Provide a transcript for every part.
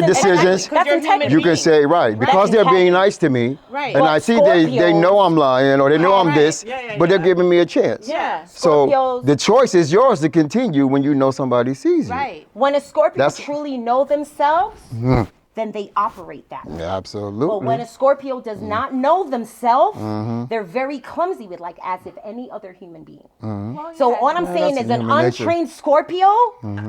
decisions. That's integrity. You can say, right, because they're being nice to me, Right. and I see they know I'm lying or they know I'm this, but they're giving me a chance. Yeah. So Scorpios. the choice is yours to continue when you know somebody sees you. Right. When a Scorpio truly know themselves, then they operate that way. Absolutely. But when a Scorpio does not know themselves, they're very clumsy with as if any other human being. So all I'm saying is an untrained Scorpio,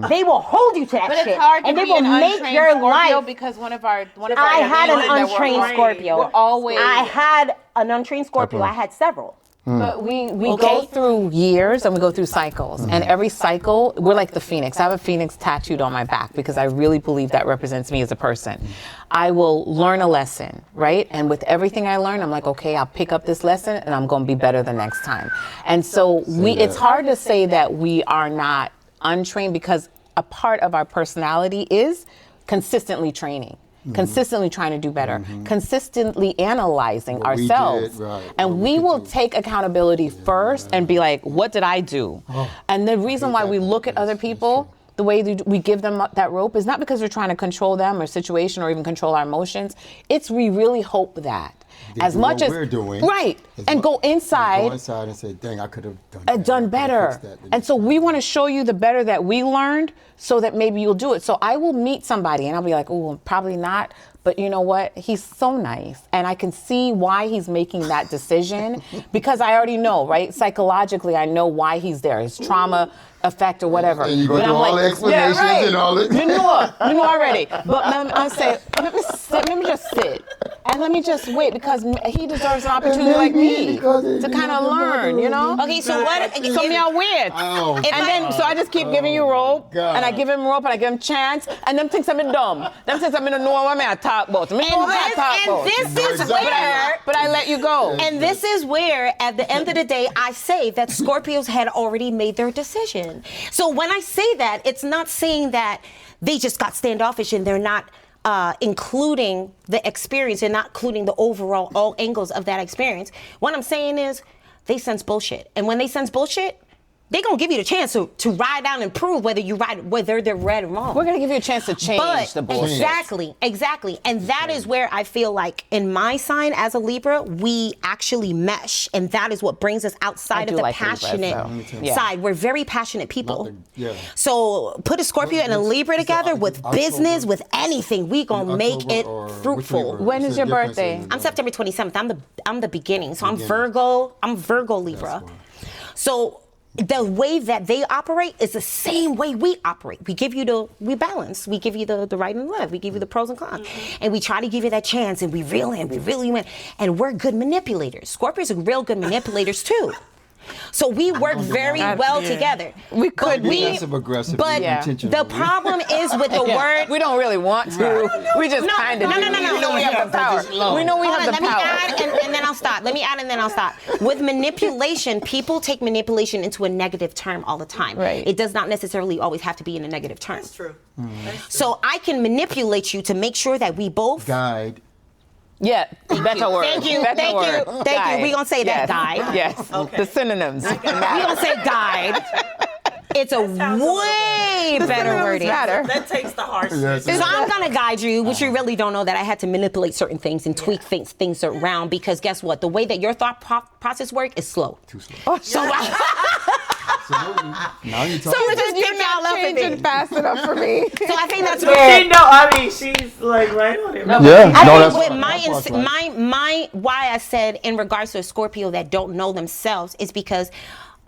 they will hold you to that shit. But it's hard to and they be will an make untrained your Scorpio life. because one of our I had an untrained Scorpio. We're always. I had an untrained Scorpio. I had several. But we go through years and we go through cycles. And every cycle, we're like the phoenix. I have a phoenix tattooed on my back because I really believe that represents me as a person. I will learn a lesson, right? And with everything I learn, I'm like, okay, I'll pick up this lesson and I'm going to be better the next time. And so it's hard to say that we are not untrained because a part of our personality is consistently training. Consistently trying to do better, consistently analyzing ourselves. And we will take accountability first and be like, what did I do? And the reason why we look at other people, the way we give them that rope is not because we're trying to control them or situation or even control our emotions. It's we really hope that. As much as we're doing, right, and go inside and say, "Dang, I could have done better." And so we want to show you the better that we learned, so that maybe you'll do it. So I will meet somebody, and I'll be like, "Oh, probably not." But you know what? He's so nice, and I can see why he's making that decision because I already know, right? Psychologically, I know why he's there. His trauma effect or whatever. And you go through all the explanations and all this. You know already. But I say, let me just sit. And let me just wait because he deserves an opportunity like me to kind of learn, you know? Okay, so what? So me I wait. And then, so I just keep giving you rope, and I give him rope, and I give him chance, and them things I'm dumb. Them things I'm know what I talk about. And this is where, but I let you go. And this is where, at the end of the day, I say that Scorpios had already made their decision. So when I say that, it's not saying that they just got standoffish and they're not including the experience and not including the overall all angles of that experience. What I'm saying is they sense bullshit. And when they sense bullshit, they're going to give you the chance to ride out and prove whether they're right or wrong. We're going to give you a chance to change the bullshit. Exactly. And that is where I feel like in my sign as a Libra, we actually mesh. And that is what brings us outside of the passionate side. We're very passionate people. So put a Scorpio and a Libra together with business, with anything, we going to make it fruitful. When is your birthday? I'm September 27th. I'm the beginning. So I'm Virgo Libra. So the way that they operate is the same way we operate. We balance. We give you the right and the left. We give you the pros and cons. And we try to give you that chance and we reel in, we really win. And we're good manipulators. Scorpios are real good manipulators too. So we work very well together. We could be aggressive, but the problem is with the word. We don't really want to. We just kind of do. No. We know we have the power. We know we have the power. Let me add and then I'll stop. With manipulation, people take manipulation into a negative term all the time. Right. It does not necessarily always have to be in a negative term. That's true. So I can manipulate you to make sure that we both guide. Yeah, better word. Thank you. Guide. We're going to say that, guide. Yes, okay. The synonyms. We're going to say guide. It's a way better wording. That takes the harshness. So I'm going to guide you, which you really don't know that I had to manipulate certain things and tweak things around because guess what? The way that your thought process works is slow. Too slow. Oh, so Absolutely. Now you're talking. So just You're not changing fast enough for me. So I think that's where she's like right on it. I think with why I said in regards to a Scorpio that don't know themselves is because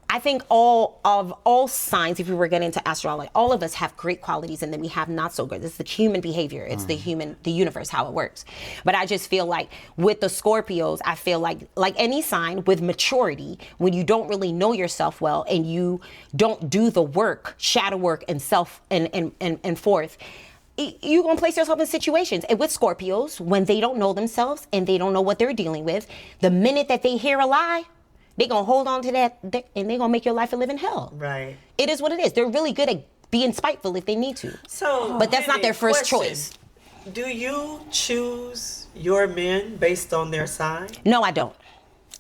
I think all signs, if we were getting into astrology, all of us have great qualities and then we have not so good. It's the human behavior. It's the universe, how it works. But I just feel like with the Scorpios, I feel like any sign with maturity, when you don't really know yourself well and you don't do the work, shadow work and self and forth, you're going to place yourself in situations. And with Scorpios, when they don't know themselves and they don't know what they're dealing with, the minute that they hear a lie, they're going to hold on to that and they're going to make your life a living hell. Right. It is what it is. They're really good at being spiteful if they need to. But that's not their first choice. Do you choose your men based on their sign? No, I don't.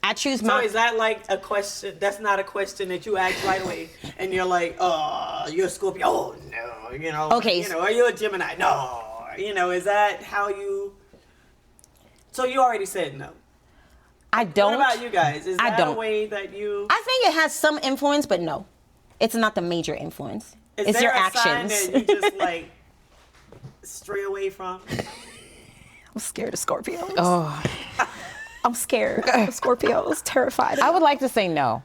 I choose my... So is that like a question, that's not a question that you ask right away and you're like, you're a Scorpio. Oh, no. Okay. Are you a Gemini? No. Is that how you? So you already said no. I don't. What about you guys? Is that don't. a way that you? I think it has some influence, but no, it's not the major influence. Is It's there your a actions. sign that you just like stray away from? I'm scared of Scorpios. Oh. I'm scared of Scorpios, terrified. I would like to say no,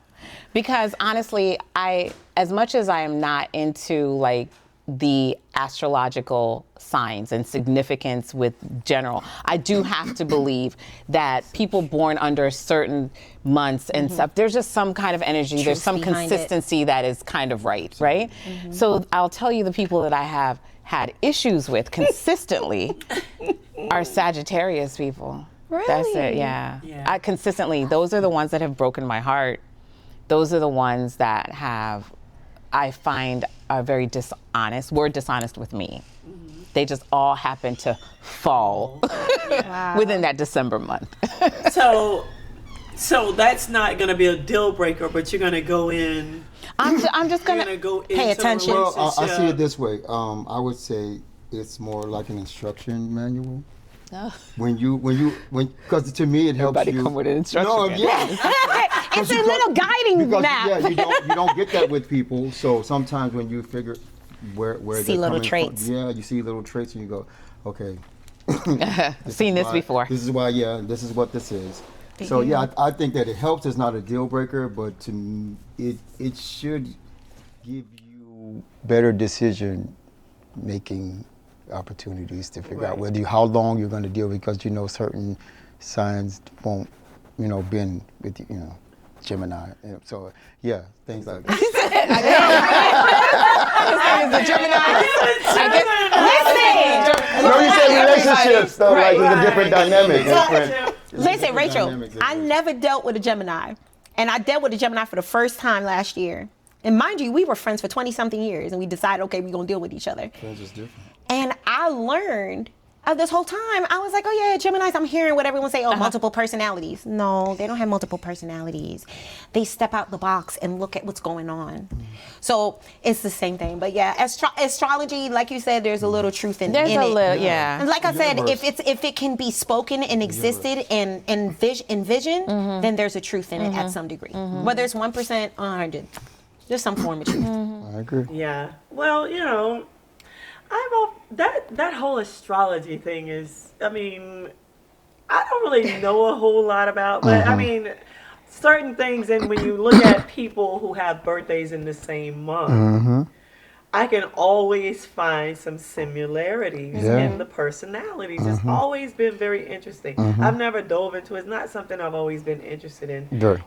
because honestly, as much as I am not into like the astrological signs and significance with general, I do have to believe that people born under certain months and stuff, there's just some kind of energy, there's some consistency that is kind of right? So I'll tell you, the people that I have had issues with consistently are Sagittarius people. Really? That's it, yeah. I consistently, those are the ones that have broken my heart. Those are the ones that I find are very dishonest. Were dishonest with me. They just all happen to fall within that December month. So that's not going to be a deal breaker, but you're going to go in. I'm just going to go pay into attention. a Well, I see relationship. it this way. I would say it's more like an instruction manual. Because to me it helps Everybody you. come with an instruction No, manual. yeah. It's a little guiding map. Yeah, you don't get that with people. So sometimes when you figure where See they're little coming traits. from, you see little traits, and you go, okay. Seen this before. This is why. Yeah, this is what this is. So yeah, I think that it helps. It's not a deal breaker, but to me, it should give you better decision making opportunities to figure out how long you're going to deal, because certain signs won't bend with Gemini. So yeah, things like that. No, you said relationships though, like it's a different dynamic. Listen, Rachel, I never dealt with a Gemini, and I dealt with a Gemini for the first time last year. And mind you, we were friends for 20-something years, and we decided, okay, we're going to deal with each other. Friends is different. And I learned this whole time, I was like, oh yeah, Geminis, I'm hearing what everyone say, multiple personalities. No, they don't have multiple personalities. They step out the box and look at what's going on. So it's the same thing. But yeah, astrology, like you said, there's a little truth in it. And like I said, if it can be spoken and existed and envisioned, then there's a truth in it at some degree. Whether it's 1% or 100, there's some form of truth. I agree. Yeah. Well, that whole astrology thing is, I don't really know a whole lot about, but certain things, and when you look at people who have birthdays in the same month, I can always find some similarities in the personalities. It's always been very interesting. I've never dove into it. It's not something I've always been interested in, but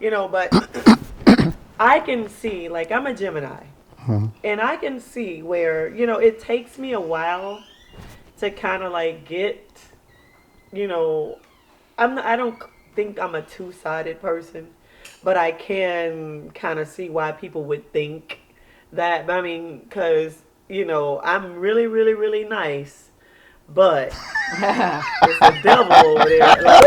I can see, like, I'm a Gemini. And I can see where, it takes me a while to kind of like get, I don't think I'm a two-sided person, but I can kind of see why people would think that. Because, I'm really, really, really nice, but it's the devil over there. Like,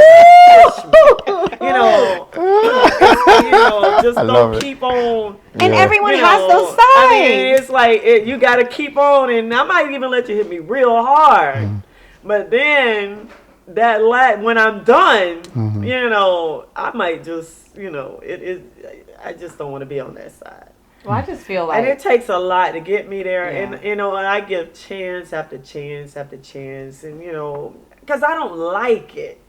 just don't keep on. And everyone has those signs. It's like you got to keep on, and I might even let you hit me real hard. But then when I'm done, I might just, I just don't want to be on that side. Well, I just feel like, and it takes a lot to get me there, and and I give chance after chance after chance, and because I don't like it.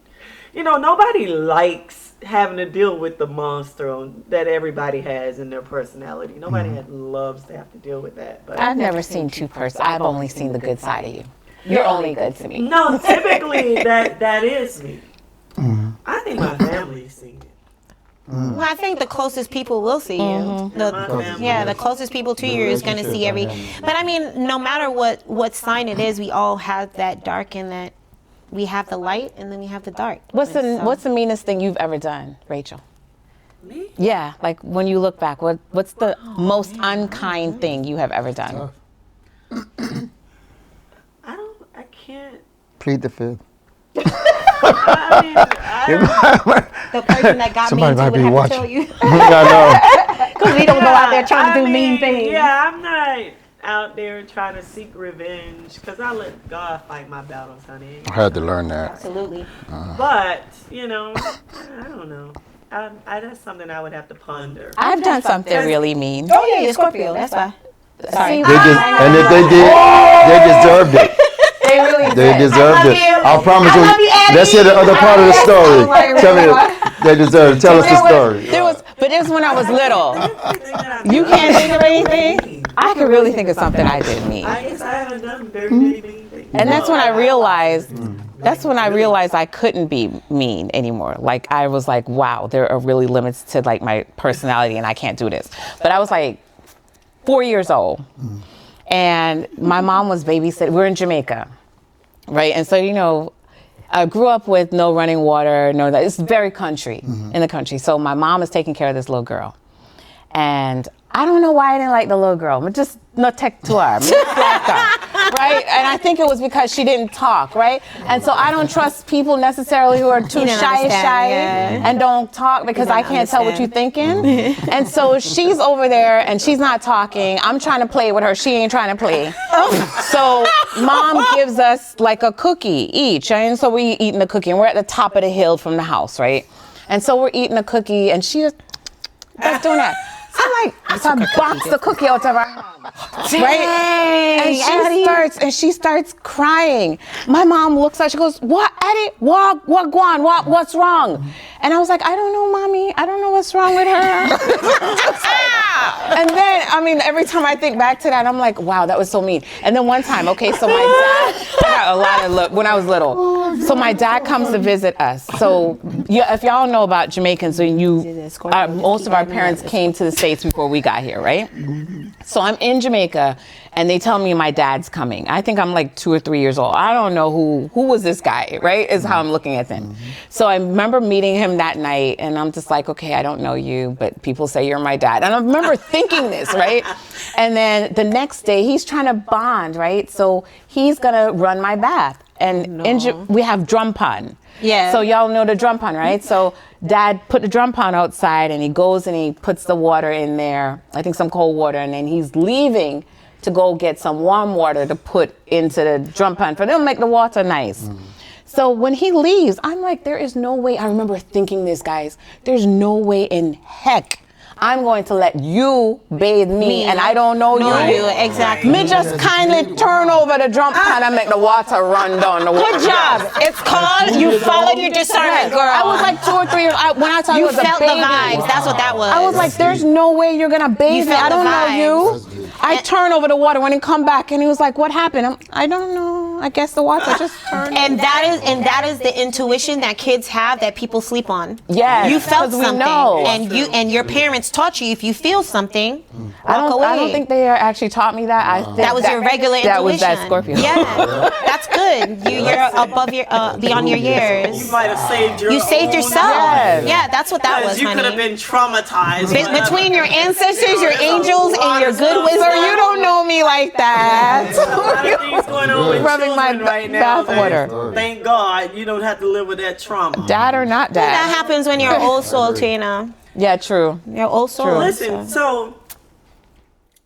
Nobody likes having to deal with the monster that everybody has in their personality. Nobody loves to have to deal with that. But I've never seen two persons. I've only seen the good side of you. You're only good to me. No, typically that is me. I think my family's seen it. Well, I think the closest people will see you. The closest people to you is going to see every. But no matter what sign it is, we all have that dark and that. We have the light, and then we have the dark. What's the meanest thing you've ever done, Rachel? Me? Yeah, like when you look back, what's the most unkind thing you have ever done? I can't. Plead the fifth. The person that got me into it have to tell you. I know. Because we don't go out there trying to do mean things. Yeah, I'm not. out there trying to seek revenge, because I let God fight my battles, honey. I had to learn that. Absolutely. But, I don't know. That's something I would have to ponder. I've done something really mean. Oh yeah, you're Scorpio. That's why. Sorry. And if they did, they deserved it. They really They deserved it. I promise you. Let's hear the other part of the story. Tell me, they deserve it. Tell us the story. But it was when I was little. You can't think of anything? I could really think of something I did mean. I guess I haven't done very many things. And that's when I realized, I couldn't be mean anymore. Like, I was like, wow, there are really limits to like my personality and I can't do this. But I was like 4 years old and my mom was babysitting. We're in Jamaica, right? And so, I grew up with no running water, it's very country, in the country. So my mom is taking care of this little girl. And I don't know why I didn't like the little girl, but just no tech to her, right? And I think it was because she didn't talk, right? And so I don't trust people necessarily who are too shy and don't talk because I can't tell what you're thinking. And so she's over there and she's not talking. I'm trying to play with her. She ain't trying to play. So mom gives us like a cookie each. And so we eating the cookie and we're at the top of the hill from the house, right? And so we're eating a cookie and she just doing that. So I box the cookie out of her hand, right? And she starts crying. My mom looks at her, she goes, "What, Addy? What gone? What's wrong?" And I was like, "I don't know, mommy. I don't know what's wrong with her." And then, every time I think back to that, I'm like, wow, that was so mean. And then one time, okay, so my dad, I got a lot of love when I was little. So my dad comes to visit us. So if y'all know about Jamaicans, most of our parents came to the States before we got here, right? So I'm in Jamaica and they tell me my dad's coming. I think I'm like 2 or 3 years old. I don't know who was this guy, right? Is how I'm looking at them. So I remember meeting him that night and I'm just like, okay, I don't know you, but people say you're my dad. And I remember thinking this, right? And then the next day he's trying to bond, right? So he's gonna run my bath. And we have drum pond. Yeah. So y'all know the drum pond, right? So dad put the drum pond outside and he goes and he puts the water in there, I think some cold water, and then he's leaving to go get some warm water to put into the drum pond for them to make the water nice. So when he leaves, I'm like, there is no way, I remember thinking this, guys, there's no way in heck I'm going to let you bathe me and I don't know you. Exactly. Me just kindly turn over the drum pan and make the water run down the water. Good job. It's called you followed your discernment, girl. I was like 2 or 3 years when I told you, I was a felt baby. the vibes. That's what that was. I was like, there's no way you're gonna bathe me. I don't know you. I turn over the water when he come back and he was like, what happened? I don't know. I guess the water just turned. And that is the intuition that kids have that people sleep on. Yes, you felt something, know. and your parents taught you if you feel something, walk away. I don't think they actually taught me that. I think that was your regular intuition. That was that Scorpio. Yeah, that's good. You're above your beyond your years. You might have saved your. You saved yourself. Yes. Yeah, that's what that was. You could have been traumatized. Between your ancestors, your angels, and your good wisdom. You don't know me like that. A lot of things going on with rubbing my right now. bath water. Thank God you don't have to live with that trauma. Dad or not dad. That happens when you're old soul, Tina. Yeah, true. You're old soul. Listen, so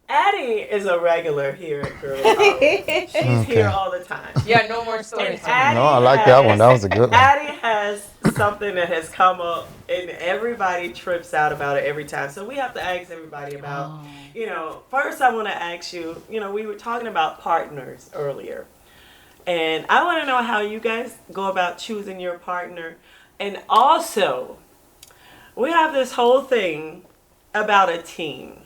Addy is a regular here at Girl Talk. She's here all the time. Yeah, no more stories. I like that one. That was a good one. Addy has something that has come up, and everybody trips out about it every time. So we have to ask everybody about, first I want to ask you, we were talking about partners earlier. And I want to know how you guys go about choosing your partner. And also, we have this whole thing about a team.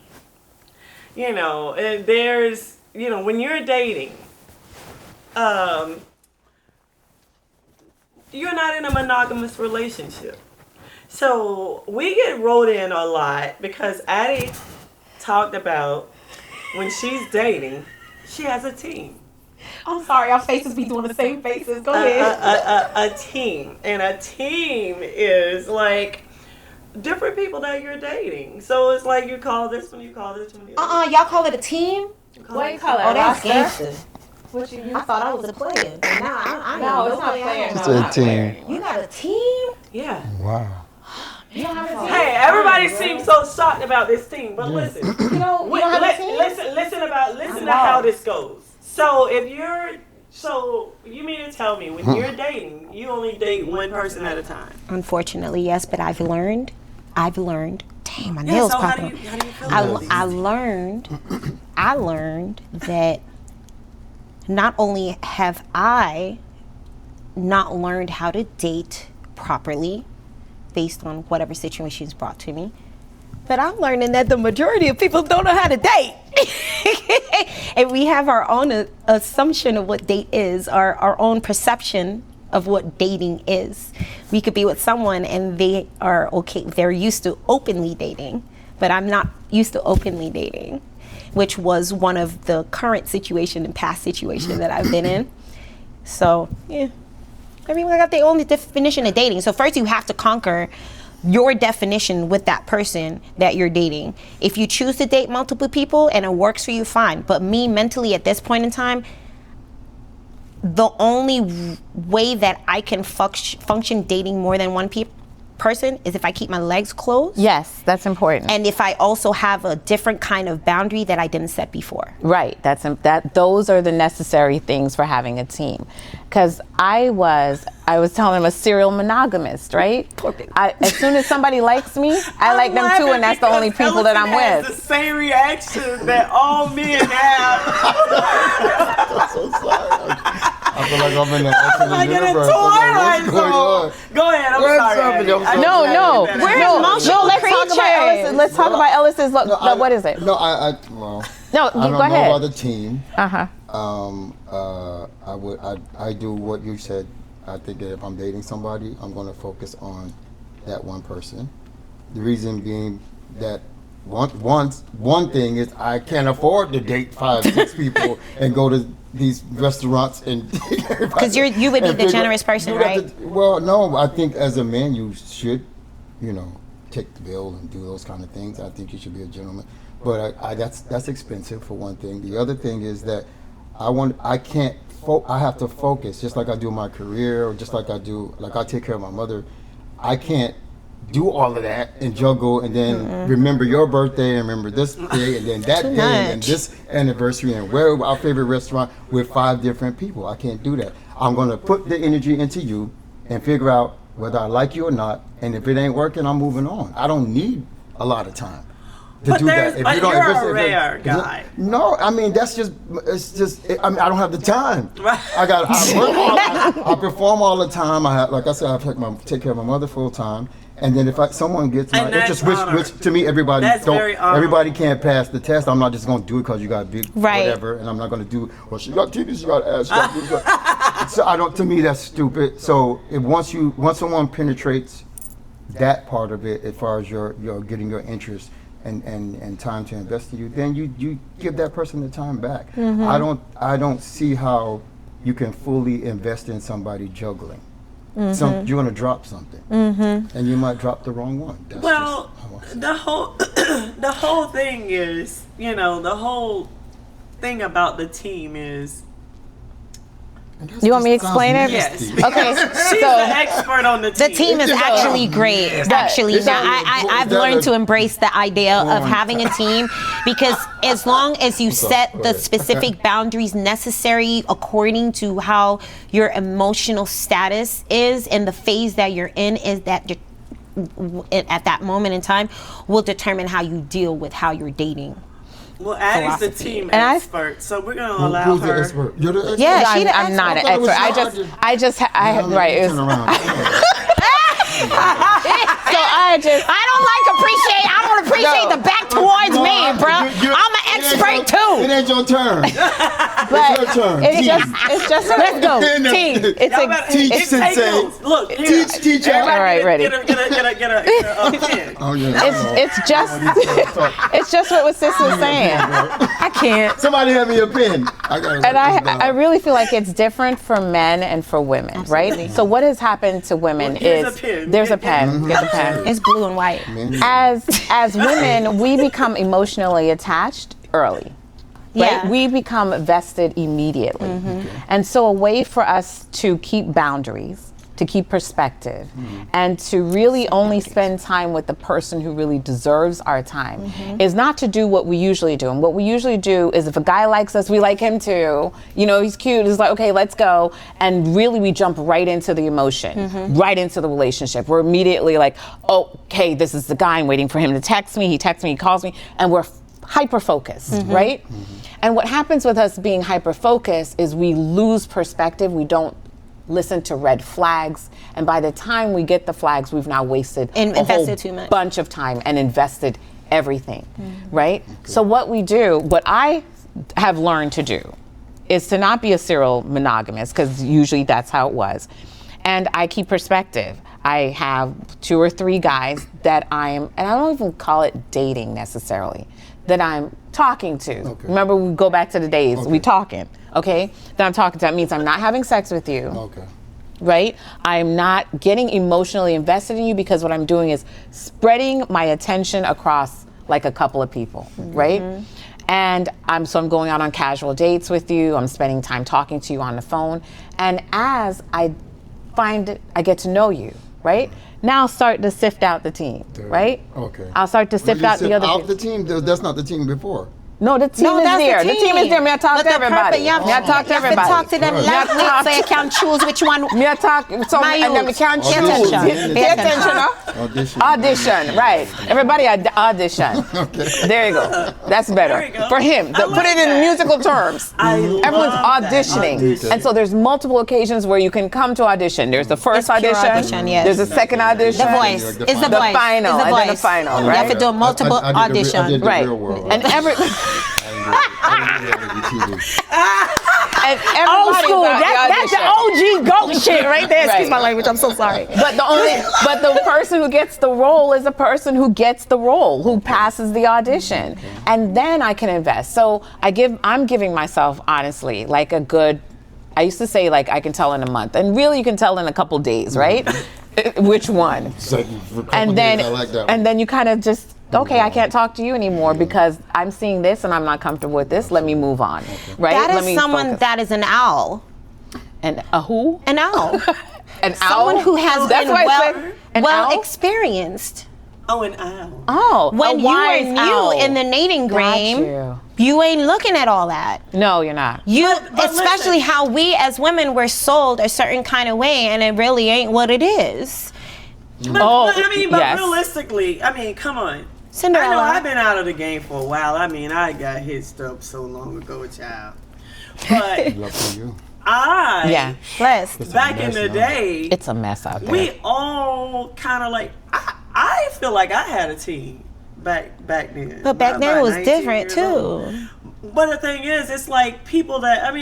And there's, when you're dating, you're not in a monogamous relationship. So we get rolled in a lot because Addy talked about when she's dating, she has a team. I'm sorry, our faces be doing the same faces. Go ahead. A team. And a team is like different people that you're dating. So it's like you call this one, you call this one. Y'all call it a team? What do you call it? Oh, that's roster? gangster. I thought I was a player. But now I No, it's not player. It's a team. You got a team? Yeah. Wow. Hey, everybody seems so shocked about this team, but listen. You don't have a team? listen to how this goes. So you mean to tell me when you're dating, you only date one person at a time? Unfortunately, yes, but I've learned. Dang, my nails popping. How do you feel? I learned that not only have I not learned how to date properly based on whatever situation is brought to me, but I'm learning that the majority of people don't know how to date. And we have our own assumption of what date is, our own perception of what dating is. We could be with someone and they are okay, they're used to openly dating, but I'm not used to openly dating, which was one of the current situation and past situation that I've been in. So, yeah. Everyone got their own definition of dating. So first you have to conquer your definition with that person that you're dating. If you choose to date multiple people and it works for you, fine. But me mentally at this point in time, the only way that I can function dating more than one person is if I keep my legs closed. Yes, that's important. And if I also have a different kind of boundary that I didn't set before. Right. Those are the necessary things for having a team. Because I was telling him a serial monogamist, right? As soon as somebody likes me, I like them too, and that's the only people that I'm with. The same reaction that all men have. I'm so sorry. I feel like I'm in the alternate Like in a universe. Twilight What's going on? Zone. Go ahead. I'm What's sorry. happening? I'm Addy. sorry. No. Let's talk about Ellis. Let's talk about Ellis's. What is it? No, No, I don't go know ahead. about the team. Uh-huh. I do what you said. I think that if I'm dating somebody, I'm going to focus on that one person. The reason being that one thing is I can't afford to date 5-6 people and go to these restaurants and Because you would be the generous person, right? Well, no, I think as a man you should, take the bill and do those kind of things. I think you should be a gentleman. But that's expensive for one thing. The other thing is that I have to focus, just like I do my career, or just like I take care of my mother. I can't do all of that and juggle and then remember your birthday and remember this day and then that day and this anniversary and where our favorite restaurant with 5 different people. I can't do that. I'm going to put the energy into you and figure out whether I like you or not. And if it ain't working, I'm moving on. I don't need a lot of time to do that. But you're a rare guy. No, I mean I don't have the time. I perform all the time. I take care of my mother full time. And then if someone gets my interest, which to me everybody can't pass the test. I'm not just going to do it because you got big whatever, and I'm not going to do. Well, she got titties, she got ass. She got so to me that's stupid. So once someone penetrates that part of it, as far as your getting your interest and time to invest in you, then you give that person the time back. Mm-hmm. I don't see how you can fully invest in somebody juggling. Mm-hmm. You're going to drop something, and you might drop the wrong one. The whole thing is, the whole thing about the team is. You want me to explain it? Yes. Okay. She's an expert on the team. The team is actually great. I've learned to embrace the idea of having a team, because as long as you set the specific boundaries necessary according to how your emotional status is and the phase that you're in is that at that moment in time will determine how you deal with how you're dating. Well, Addy's the team expert, so we're gonna allow who's her. The expert? You're the expert? Yeah, I'm not an expert. I don't appreciate the back towards me, bro. I'm an expert too. It ain't your turn. But it's your turn. It's just let's go. Team. Teach sensei. Look, teach. All right, ready. Get a pen. Oh yeah. It's just what sis was saying. I can't. Somebody hand me a pen. I really feel like it's different for men and for women, right? So what has happened to women there's a pen. Get the pen. It's blue and white. As women, we become emotionally attached early. Right? Yeah. We become vested immediately. And so a way for us to keep boundaries to keep perspective, and to really only spend time with the person who really deserves our time, is not to do what we usually do. And what we usually do is if a guy likes us, we like him too. You know, he's cute. It's like, okay, let's go. And really we jump right into the emotion, right into the relationship. We're immediately like, oh, okay, this is the guy. I'm waiting for him to text me. He texts me, he calls me, and we're hyper-focused, right? And what happens with us being hyper-focused is we lose perspective. We don't listen to red flags, and by the time we get the flags, we've now wasted a whole too much. bunch of time and invested everything, right? So what I have learned to do is to not be a serial monogamist, because usually that's how it was. And I keep perspective. I have 2 or 3 guys that and I don't even call it dating necessarily, that I'm talking to. Okay. Remember, we go back to the days, we talking, okay? That I'm talking to, that means I'm not having sex with you. Okay. Right? I'm not getting emotionally invested in you, because what I'm doing is spreading my attention across like a couple of people, right? And I'm going out on casual dates with you. I'm spending time talking to you on the phone. And as I get to know you, right? Now I'll start to sift out the team, right? Okay. I'll start to sift out the other people. The team? That's not the team before. No, the team is there. The team is there. Me I talk to everybody. Me I talk to everybody. Talk to them last week so you can choose which one. Me I talk, so and then we can't choose. Pay attention, huh? Audition, right. Everybody audition. Okay. There you go. That's better. For him. Put it in musical terms. Everyone's auditioning. And so there's multiple occasions where you can come to audition. There's the first audition. Yes. There's the second audition. The voice. It's the voice. The final. And then the final, right? You have to do multiple auditions. Right. And and old school. That's the OG GOAT shit right there. Excuse my language. I'm so sorry. But the person who gets the role is the person who gets the role, who passes the audition, and then I can invest. So I'm giving myself, honestly, like a good. I used to say like I can tell in a month, and really you can tell in a couple days, right? Which one? And then you kind of just. Okay, I can't talk to you anymore because I'm seeing this and I'm not comfortable with this. Let me move on, right? That is someone that is an owl. And a who? An owl. An owl? Someone who has been well experienced. Oh, an owl. Oh, when you are new in the dating game, you ain't looking at all that. No, you're not. But especially how we as women were sold a certain kind of way, and it really ain't what it is. But realistically, come on. Cinderella. I know I've been out of the game for a while. I got hitched up so long ago, child. But Lucky you. Blessed. Back in the day, it's a mess out there. We all kind of like. I feel like I had a team back then. But back then it was different too. But the thing is, it's like people that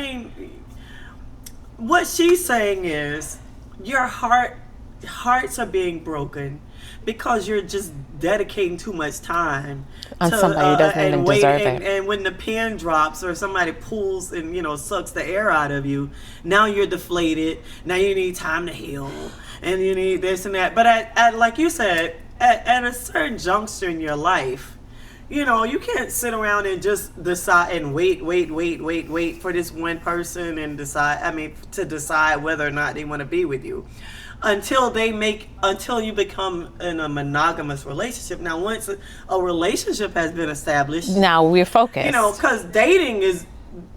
what she's saying is your hearts are being broken because you're just dedicating too much time on somebody who doesn't even deserve it. And when the pen drops or somebody pulls and sucks the air out of you, now you're deflated. Now you need time to heal, and you need this and that. But at like you said, at a certain juncture in your life, you can't sit around and just decide and wait for this one person and decide whether or not they want to be with you. Until you become in a monogamous relationship. Now, once a relationship has been established, now we're focused. Because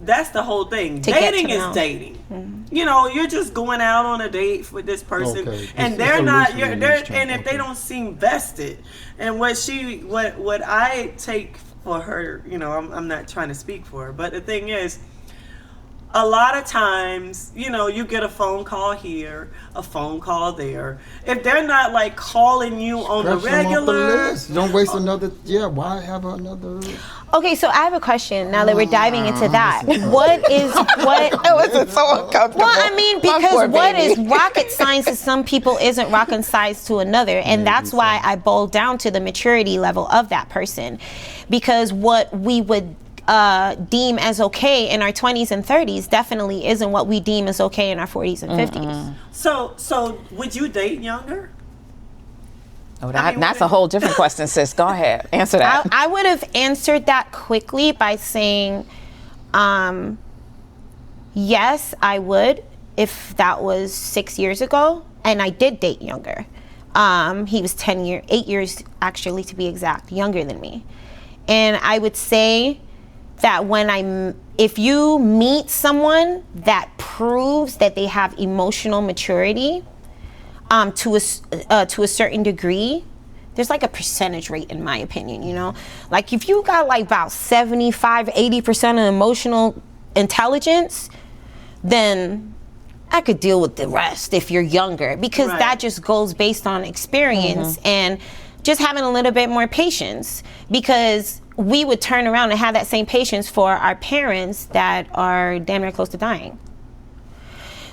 that's the whole thing. Dating is dating. Mm-hmm. You're just going out on a date with this person, and they're not. And if they don't seem vested, and what I take for her, I'm not trying to speak for her, but the thing is. A lot of times, you get a phone call here, a phone call there. If they're not like calling you on the regular, don't waste another. Yeah, why have another? Okay, so I have a question. Now that we're diving into that, what? That was so uncomfortable. Well, because what is rocket science to some people isn't rocket science to another, and that's why I boiled down to the maturity level of that person, because what we would. Deem as okay in our 20s and 30s definitely isn't what we deem as okay in our 40s and 50s. So would you date younger? Oh, that's a whole different question, sis. Go ahead, answer that. I would have answered that quickly by saying, yes, I would. if that was 6 years ago, and I did date younger. He was 8 years actually to be exact, younger than me. And I would say that if you meet someone that proves that they have emotional maturity to a certain degree, there's like a percentage rate in my opinion, you know? Like if you got like about 75-80% of emotional intelligence, then I could deal with the rest if you're younger, because that just goes based on experience and just having a little bit more patience, because we would turn around and have that same patience for our parents that are damn near close to dying.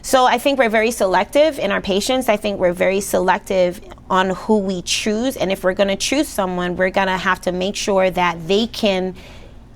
So I think we're very selective in our patience. I think we're very selective on who we choose. And if we're going to choose someone, we're going to have to make sure that they can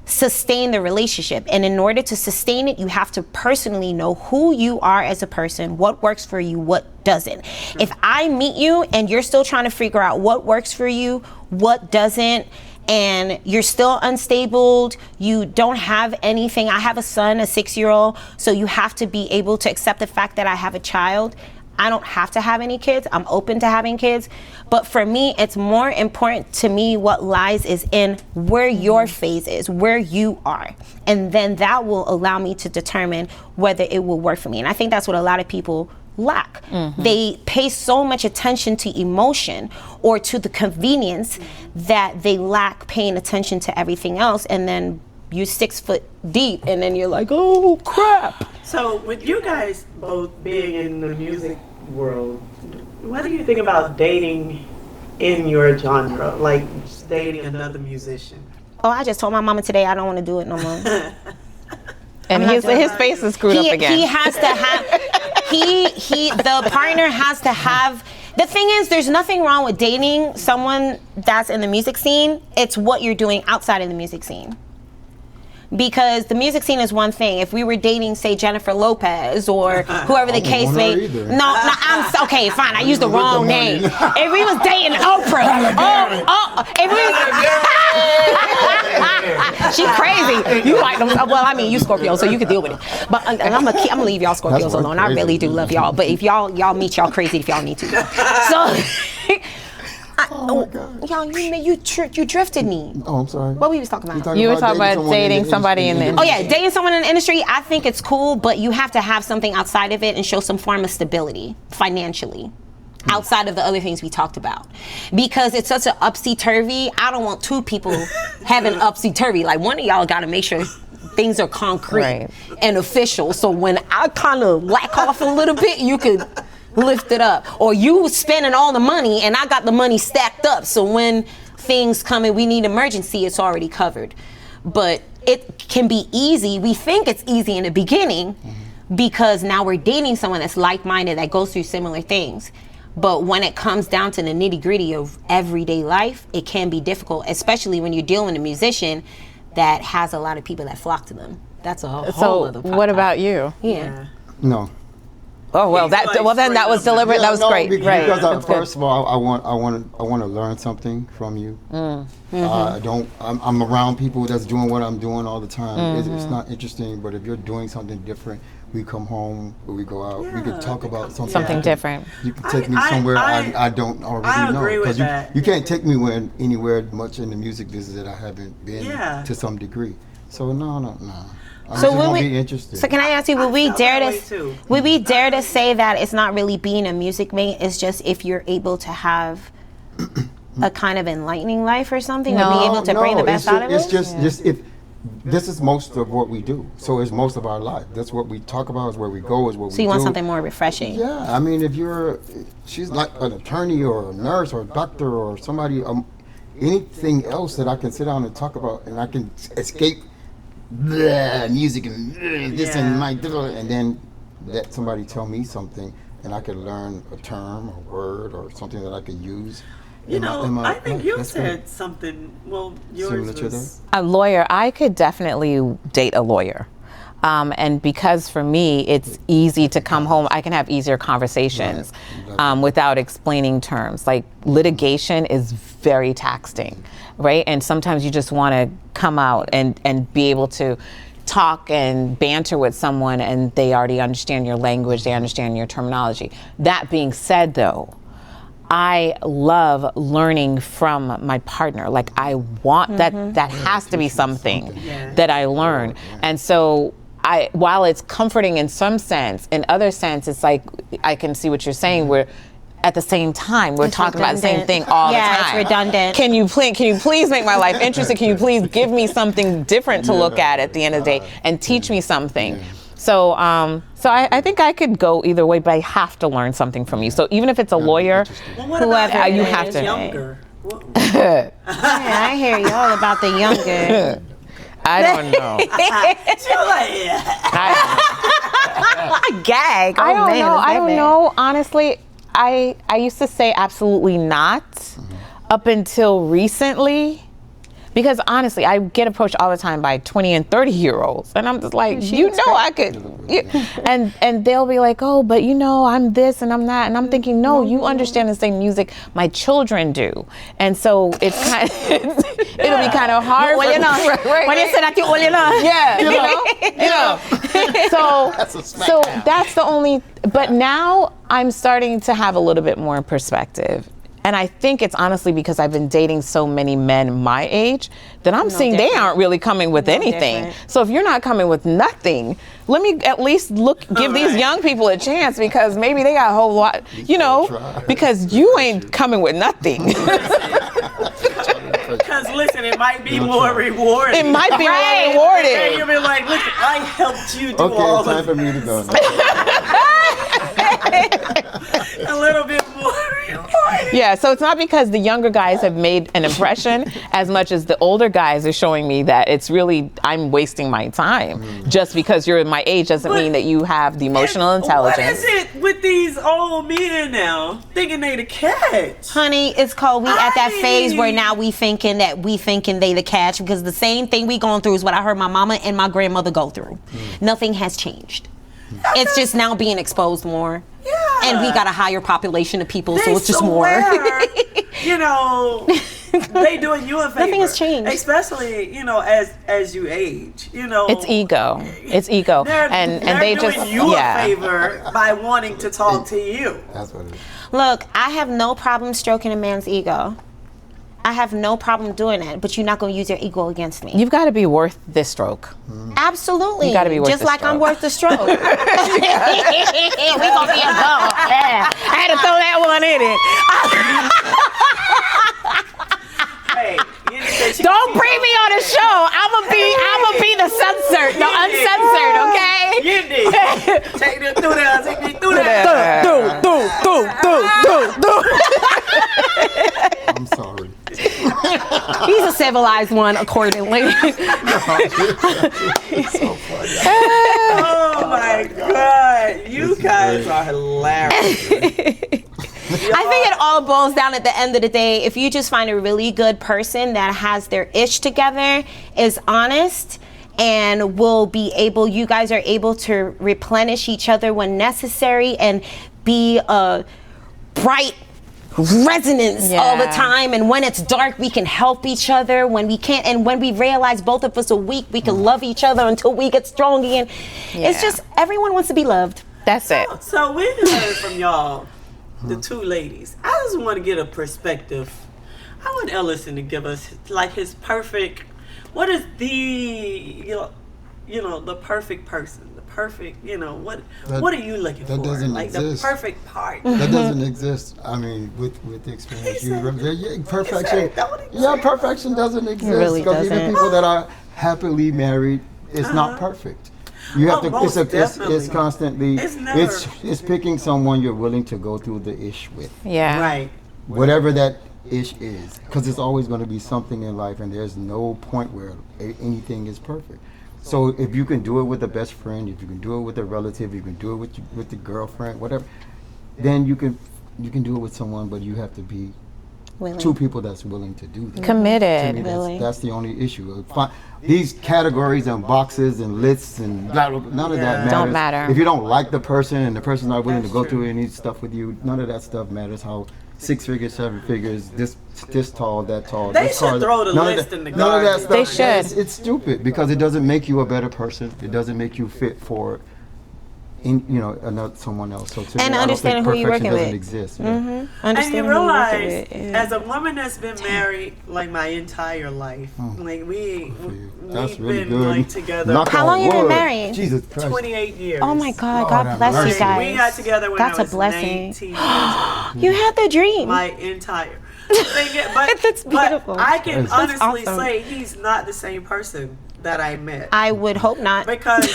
sustain the relationship. And in order to sustain it, you have to personally know who you are as a person, what works for you, what doesn't. If I meet you and you're still trying to figure out what works for you, what doesn't, and you're still unstable, you don't have anything. I have a son, a 6-year-old, so you have to be able to accept the fact that I have a child. I don't have to have any kids. I'm open to having kids. But for me, it's more important to me what lies is in where your phase is, where you are. And then that will allow me to determine whether it will work for me. And I think that's what a lot of people lack. They pay so much attention to emotion or to the convenience that they lack paying attention to everything else. And then you're 6 foot deep and then you're like, oh crap. So with you guys both being in the music world, what do you think about dating in your genre, like just dating another musician? Oh, I just told my mama today I don't want to do it no more. And his face is screwed up again. He has to have, the partner has to have, the thing is, there's nothing wrong with dating someone that's in the music scene. It's what you're doing outside of the music scene. Because the music scene is one thing. If we were dating, say, Jennifer Lopez or whoever the case may be. I'm okay, fine. I used the wrong name. If we was dating Oprah, if we she crazy. You like them? Well, I mean, you Scorpio, so you can deal with it. But I'm gonna leave y'all Scorpios alone. I really do love y'all. But if y'all meet y'all crazy if y'all need to. So. Oh my God. Y'all, you drifted me. Oh, I'm sorry. What we was talking about? You were talking about dating somebody in the industry. Oh yeah, dating someone in the industry, I think it's cool, but you have to have something outside of it and show some form of stability financially. Outside of the other things we talked about. Because it's such an upsy-turvy, I don't want two people having upsy-turvy. Like one of y'all gotta make sure things are concrete and official, so when I kind of lack off a little bit, you could lift it up. Or you spending all the money and I got the money stacked up, so when things come and we need emergency, it's already covered. But it can be easy. We think it's easy in the beginning because now we're dating someone that's like-minded, that goes through similar things. But when it comes down to the nitty-gritty of everyday life, it can be difficult, especially when you're dealing with a musician that has a lot of people that flock to them. That's a whole other podcast. What about you? Yeah. No. Oh well, then that was deliberate. Yeah, that was great. Because first of all, I want to learn something from you. I'm around people that's doing what I'm doing all the time. It's not interesting, but if you're doing something different, we come home or we go out. We could talk about something different. You can take me somewhere I don't already know. I agree with that. You can't take me anywhere much in the music business that I haven't been to some degree. So no. So will be interested. So can I ask you, would we dare to say that it's not really being a music mate, it's just if you're able to have a kind of enlightening life or something, or be able to bring the best out of it? It's just if this is most of what we do. So it's most of our life. That's what we talk about, is where we go, is what we do. So you want something more refreshing? Yeah, I mean, she's like an attorney or a nurse or a doctor or somebody, anything else that I can sit down and talk about and I can escape music and this and like, and then let somebody tell me something and I could learn a term, a word, or something that I could use. I think you said something. Well, yours was a lawyer. I could definitely date a lawyer. And because for me, it's easy to come home, I can have easier conversations without explaining terms. Like litigation is very taxing, right? And sometimes you just want to come out and be able to talk and banter with someone and they already understand your language, they understand your terminology. That being said, though, I love learning from my partner. Like, I want that has to be something that I learn. And so while it's comforting in some sense, in other sense, it's like, I can see what you're saying, where at the same time, we're talking about the same thing all the time. Yeah, it's redundant. Can you please make my life interesting? Can you please give me something different to look at the end of the day and teach me something? So I think I could go either way, but I have to learn something from you. So even if it's a lawyer, whoever you have to. Younger. Yeah, I hear you all about the younger. I don't know. I gag. I don't know. I don't know. Honestly, I used to say absolutely not up until recently. Because honestly, I get approached all the time by 20 and 30-year-olds. And I'm just like, I could. And they'll be like, oh, but I'm this and I'm that. And I'm thinking, no, you understand the same music my children do. And so it's kind of, it'll be kind of hard. When you say that, So that's the only, but now I'm starting to have a little bit more perspective. And I think it's honestly because I've been dating so many men my age that I'm seeing they aren't really coming with anything. Different. So if you're not coming with nothing, let me at least give these young people a chance, because maybe they got a whole lot, because you ain't coming with nothing. Because listen, it might be more rewarding. It might be more rewarding. And you'll be like, listen, I helped you do all time of for me to go. a little bit more rewarding. Yeah, so it's not because the younger guys have made an impression as much as the older guys are showing me that it's really, I'm wasting my time. Just because you're my age doesn't mean that you have the emotional intelligence. What is it with these old men now thinking they the catch? Honey, it's called we at that phase where now we thinking they the catch, because the same thing we going through is what I heard my mama and my grandmother go through. Nothing has changed. It's just now being exposed more. Yeah. And we got a higher population of people, so it's just swear, more. They doing you a favor. Nothing has changed. Especially, as you age, It's ego. It's ego. And they doing just you a favor by wanting to talk to you. That's what it is. Look, I have no problem stroking a man's ego. I have no problem doing that, but you're not going to use your ego against me. You've got to be worth this stroke. Absolutely. You got to be worth just the like stroke. I'm worth the stroke. We gonna be a go. Yeah. I had to throw that one in it. Hey, Don't bring me on the show. I'ma be the censored, the uncensored, okay? Take me through there. Take me through there. I'm sorry. He's a civilized one, accordingly. It's so funny. Oh my God, you guys are hilarious. I think it all boils down at the end of the day, if you just find a really good person that has their ish together, is honest, and you guys are able to replenish each other when necessary and be a bright resonance all the time, and when it's dark we can help each other, when we can't, and when we realize both of us are weak, we can love each other until we get strong again. It's just, everyone wants to be loved. That's it. So we heard from y'all, the two ladies. I just want to get a perspective. I want Ellison to give us like his perfect, what is the the perfect person, the perfect, what are you looking for? Doesn't like exist. The perfect part. That doesn't exist. I mean, with the experience, perfection. Perfection doesn't exist. really Because even doesn't. people that are happily married, it's not perfect. You have to. most definitely. It's constantly. It's never- It's picking someone you're willing to go through the ish with. Yeah. Right. Whatever that ish is, because it's always going to be something in life, and there's no point where anything is perfect. So if you can do it with a best friend, if you can do it with a relative, you can do it with the girlfriend, whatever, then you can do it with someone, but you have to be two people that's willing to do that. Committed. To me, that's the only issue. These categories and boxes and lists and blah, blah, blah, none of that matters. Don't matter. If you don't like the person and the person's not willing to go through any stuff with you, none of that stuff matters. How 6 figures, 7 figures, this tall, that tall. They this should car, throw the none of list that- in the None of that garbage. stuff. They should. It's stupid because it doesn't make you a better person. It doesn't make you fit for, someone else. So to me, I don't understanding think who you're perfection working doesn't with. exist. Yeah. And you realize, as a woman that's been married like my entire life, like we've That's really been good. like together Knock How on long you been wood. married? Jesus Christ. 28 years. Oh my God, Lord God have bless you mercy. guys. We got together when That's I a was blessing. 19 years old. You had the dream. My entire thing, but, That's beautiful. but I can That's honestly awesome. say he's not the same person that I met. I would hope not. Because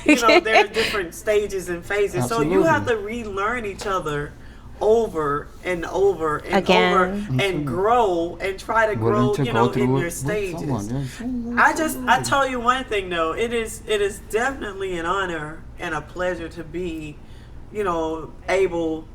there's different stages and phases, so you Absolutely. have to relearn each other over and over and Again. over and grow and try to grow, Willing to go through in it your with stages. someone, yes. I tell you one thing though, it is definitely an honor and a pleasure to be, able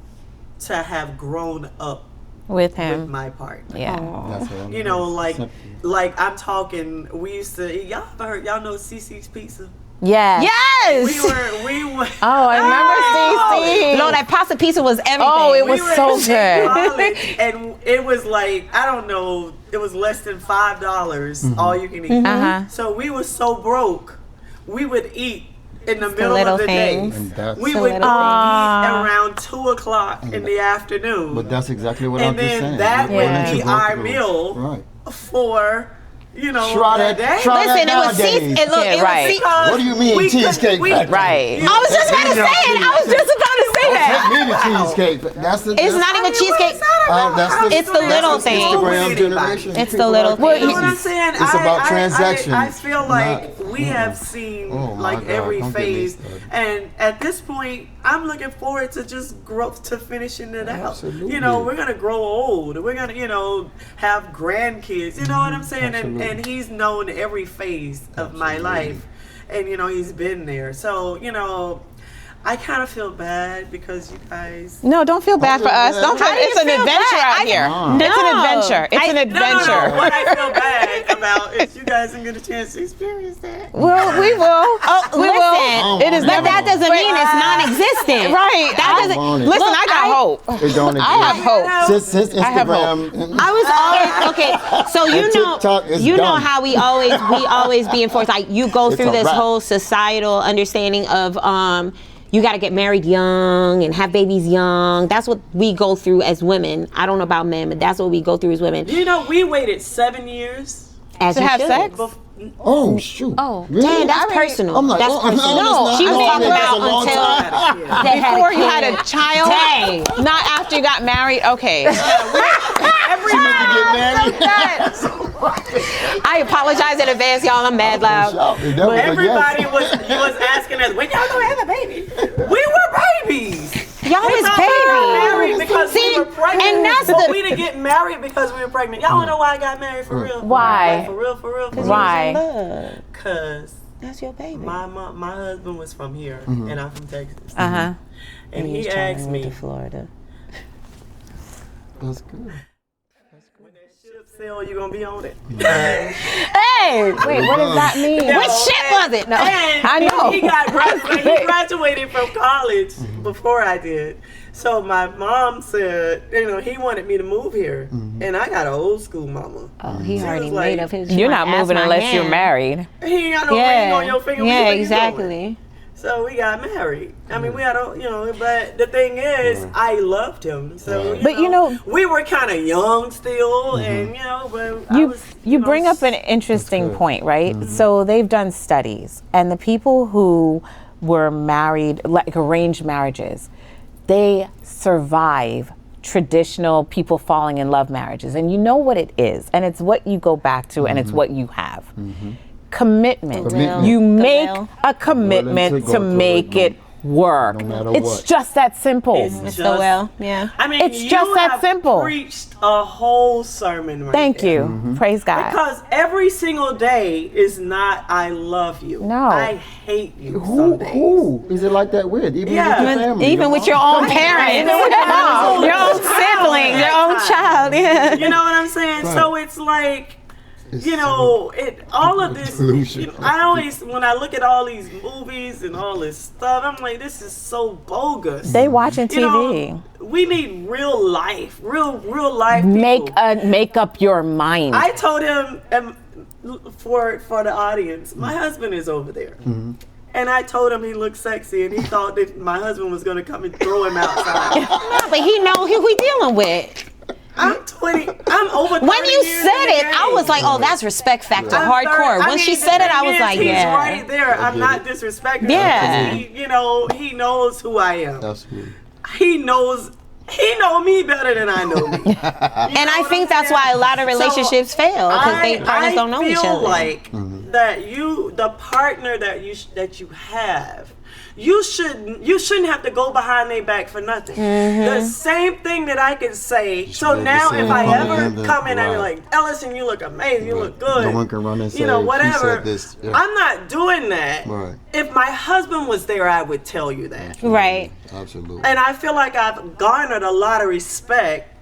to have grown up with with him. my partner. Yeah. That's what I'm Simple. Like I'm talking, we used to y'all know CC's Pizza. Yeah. Yes. We were. Oh, I remember CC. Lord, that pasta pizza was everything. Oh, it We was were so in good. college, and it was like, I don't know, it was less than $5 all you can eat. Uh-huh. So we were so broke, we would eat in the middle little of the things. day. And that's- We The would eat little around 2 o'clock in the afternoon. But that's exactly what And I'm just then saying. that You're would willing be to go our through it. meal. Right. for Try that day. that. Try Listen, that it was nowadays. it, look, Yeah, it right. was Because What do you mean we cheesecake we- factory? Right. I was just about to say it. I was just about to say that. Take me to cheesecake. It's not even cheesecake. It's the little thing. Instagram generation. It's the little You know thing. what I'm saying? It's about transaction. I feel like not- we have seen Oh my like God, every don't get me phase, started. and at this point, I'm looking forward to just growth, to finishing it out. Absolutely. We're gonna grow old. We're gonna, have grandkids. You know what I'm saying? Absolutely. And he's known every phase of my life, and he's been there. So I kind of feel bad because you guys. No, don't feel bad for us. Don't feel. How do you It's an feel adventure bad? out here. No. It's an adventure. It's an No, adventure. what I feel bad about is you guys didn't get a chance to experience that. Well, we will. Oh, we listen. will. It is But never. that doesn't mean it's non-existent. Right. That I- doesn't. want it. Listen, Look, I got hope. It don't I have exist. hope. Since I have Instagram. I was always okay. So And TikTok is you know dumb. how we always be enforced. Like you go It's through a this wrap. whole societal understanding of you got to get married young and have babies young. That's what we go through as women. I don't know about men, but that's what we go through as women. We waited 7 years. As To you have should. sex? Oh shoot. Oh. Really? Damn, that's I mean, personal. I'm like, That's oh, personal. no, She was I talking mean, that's about a long until time. they had Before a you had kid. a child, Dang. not after you got married. Okay. She need to get married. I apologize in advance, y'all. I'm mad loud. That was a yes. Everybody was asking us, when y'all gonna have a baby? We were babies. Y'all We was not married babies. because See, we were pregnant. and that's but the- we didn't get married because we were pregnant. Y'all wanna know why I got married for real? Why? Like, for real, for real. Why? Look, Because that's your baby. my husband was from here, and I'm from Texas. Uh huh. And he asked me, to Florida. That's good. when that ship sail, you gonna be on it? Hey, Wait, what does that mean? which shit was it? No, And I know. he graduated from college before I did. So my mom said, he wanted me to move here, and I got an old school mama. oh, he She already was like, made up his. You're not ask moving my unless hand. you're married. He ain't got no ring Yeah, on your finger. yeah, What you think you doing? exactly. So we got married. I mean, we had but the thing is, I loved him. So, But we were kind of young still, and but I was, You bring up an interesting good. point, right? So they've done studies, and the people who were married, like arranged marriages, they survive traditional people falling in love marriages. And you know what it is, and it's what you go back to, and it's what you have. Commitment. Commitment. You make will. a commitment Willing to to go through make it, it work. no matter It's what. just that simple. It's So well, yeah. I mean, It's you just that have simple. Preached a whole sermon right Thank there. you. Praise God. Because every single day is not "I love you." No. I hate you. Who? Some days. Who is it like that with? Even Yeah. with your family. Even with your own parents, Even with your mom. your own sibling, your own child. Yeah. You know what I'm saying? Right. So it's like, You know, all of this. delusion. You know, I always, when I look at all these movies and all this stuff, I'm like, this is so bogus. They watching You TV. know, we need real life, real life. People. Make up your mind. I told him, for the audience, my husband is over there. And I told him he looked sexy, and he thought that my husband was going to come and throw him outside. No, but he know who we dealing with. I'm 20. I'm over 30 When you years said in the it, game. I was like, oh, that's respect factor, I'm hardcore. I When mean, she the said it, I thing was is, like, he's yeah. right there. I'm not disrespecting Yeah. him. He knows who I am. Absolutely. He knows me better than I know me. And I think that's why a lot of relationships fail, because partners don't know each I other. feel like that the partner that you have, you shouldn't have to go behind their back for nothing. The same thing that I can say. So be now the same if I coming ever in the- come in and be right. like, Ellison, you look amazing, you look good. No one can run and say, whatever. "She said this." Yeah. I'm not doing that. Right. If my husband was there, I would tell you that. Right. Absolutely. And I feel like I've garnered a lot of respect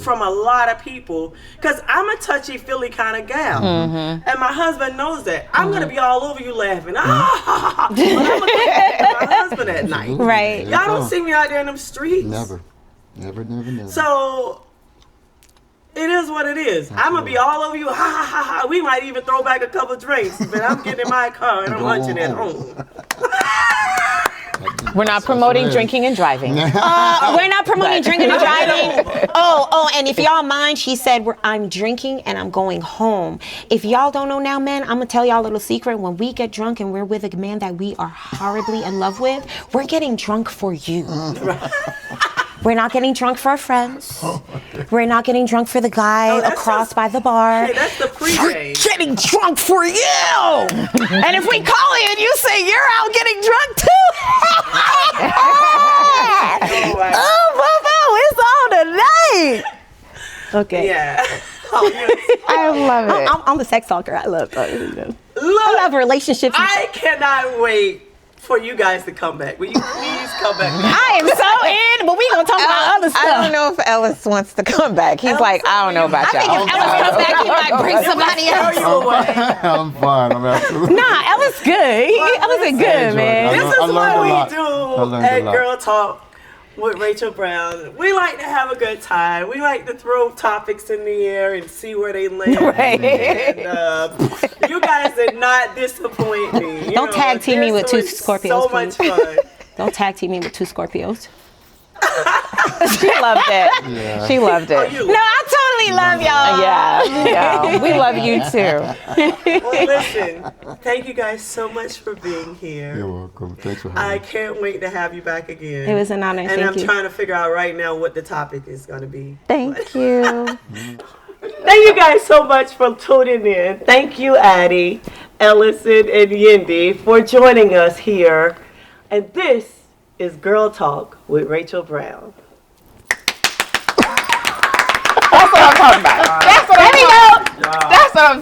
from a lot of people, because I'm a touchy-feely kind of gal. And my husband knows that. I'm going to be all over you laughing. But I'm going to my husband at night. Right. Y'all don't see me out there in them streets. Never. So it is what it is. I'm going to be all over you. Ha, ha, ha, ha. We might even throw back a couple drinks. But I'm getting in my car and I'm lunching at home. We're not promoting drinking and driving. We're not promoting drinking and driving. Oh, and if y'all mind, she said, I'm drinking and I'm going home. If y'all don't know now, men, I'm going to tell y'all a little secret. When we get drunk and we're with a man that we are horribly in love with, we're getting drunk for you. We're not getting drunk for our friends. We're not getting drunk for the guy across by the bar. Hey, that's the pregame. We're getting drunk for you. And if we call you and you say you're out getting drunk too. Oh, it's on tonight. Okay. Yeah. I love it. I'm the sex talker. I love Look, I love relationships. I cannot wait for you guys to come back. Will you please come back? I am so in, but we gonna talk about other stuff. I don't know if Ellis wants to come back. He's like, I don't know about I think y'all. if Ellis comes back, he might bring somebody Throw else. you away. I'm fine. I'm absolutely. Nah, Ellis good. Ellis is good, man. This I is learned what a we lot. I do learned a at lot. Girl Talk with Rachel Brown. We like to have a good time. We like to throw topics in the air and see where they land. Right. And, you guys did not disappoint me. Don't tag team me with two this was Scorpios, So much fun. Don't tag team me with two Scorpios. She loved it. Yeah. She loved it. No, I totally love y'all. Yeah. We love you too. Well, listen, thank you guys so much for being here. You're welcome. Thanks for I having me. can't wait to have you back again. It was an honor. And Thank I'm you. trying to figure out right now what the topic is going to be. Thank you. Thank you guys so much for tuning in. Thank you, Addy, Ellison, and Yendi for joining us here. And this is Girl Talk with Rachel Brown. That's what I'm talking about. That's what I'm